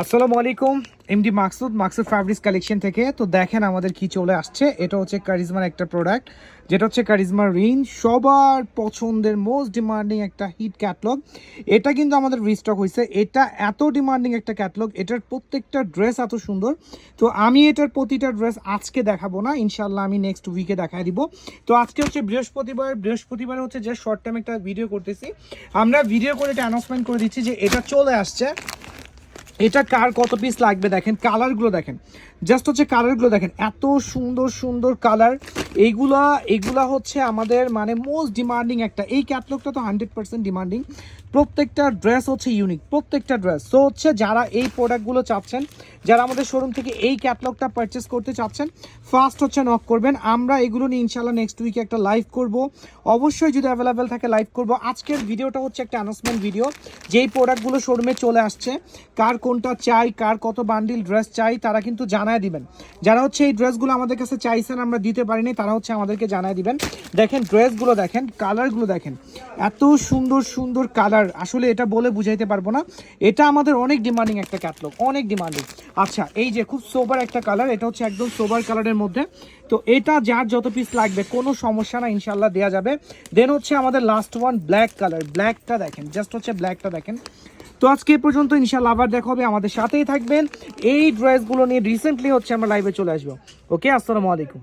আসসালামু আলাইকুম, MD Maksud fabrics collection থেকে। তো দেখেন আমাদের কি চলে আসছে। এটা হচ্ছে কারিজমার একটা প্রোডাক্ট, যেটা হচ্ছে কারিজমার রিন, সবার পছন্দের মোস্ট ডিমান্ডিং একটা হিট ক্যাটলগ। এটা কিন্তু আমাদের রিস্টক হয়েছে। এটা এত ডিমান্ডিং একটা ক্যাটলগ, এটার প্রত্যেকটা ড্রেস এত সুন্দর। তো আমি এটার প্রতিটা ড্রেস আজকে দেখাবো না, ইনশাল্লাহ আমি নেক্সট উইকে দেখাই দিব। তো আজকে হচ্ছে বৃহস্পতিবার হচ্ছে যে শর্ট টাইম একটা ভিডিও করতেছি। আমরা ভিডিও করে এটা অ্যানাউন্সমেন্ট করে দিচ্ছি যে এটা চলে আসছে। এটা কার কত পিস লাগবে দেখেন, কালারগুলো দেখেন, জাস্ট হচ্ছে কালারগুলো দেখেন, এত সুন্দর সুন্দর কালার। এইগুলা হচ্ছে আমাদের মানে মোস্ট ডিমান্ডিং একটা, এই ক্যাটলগটা তো 100% ডিমান্ডিং। প্রত্যেকটা ড্রেস হচ্ছে ইউনিক, প্রত্যেকটা ড্রেস। সো হচ্ছে যারা এই প্রোডাক্টগুলো চাচ্ছেন, যারা আমাদের শোরুম থেকে এই ক্যাটলগটা পারচেস করতে চাচ্ছেন, ফার্স্ট হচ্ছে নক করবেন। আমরা এগুলো নিয়ে ইনশাল্লাহ নেক্সট উইকে একটা লাইভ করব, অবশ্যই যদি অ্যাভেলেবেল থাকে লাইভ করব। আজকের ভিডিওটা হচ্ছে একটা অ্যানাউন্সমেন্ট ভিডিও, যেই প্রোডাক্টগুলো শোরুমে চলে আসছে, কার কোনটা চাই, কার কত বান্ডিল ড্রেস চাই, তারা কিন্তু জানায় দিবেন। যারা হচ্ছে এই ড্রেসগুলো আমাদের কাছে চাইছেন, আমরা দিতে পারিনি, তারা হচ্ছে আমাদেরকে জানায় দিবেন। দেখেন ড্রেসগুলো দেখেন, কালারগুলো দেখেন, এত সুন্দর সুন্দর কালার, আসলে এটা বলে বুঝাইতে পারবো না। এটা আমাদের অনেক ডিমান্ডিং একটা ক্যাটলগ, অনেক ডিমান্ডিং। আচ্ছা, এই যে খুব সোবার একটা কালার, এটা হচ্ছে একদম সোবার কালারের মধ্যে। তো এটা যার যত পিস লাগবে কোনো সমস্যা না, ইনশাল্লাহ দেওয়া যাবে। দেন হচ্ছে আমাদের লাস্ট ওয়ান ব্ল্যাক কালার, ব্ল্যাকটা দেখেন, জাস্ট হচ্ছে ব্ল্যাকটা দেখেন। তো আজকে এ পর্যন্ত, ইনশাল্লাহ আবার দেখা হবে, আমাদের সাথেই থাকবেন। এই ড্রেসগুলো নিয়ে রিসেন্টলি হচ্ছে আমরা লাইভে চলে আসবো। ওকে, আসসালামু আলাইকুম।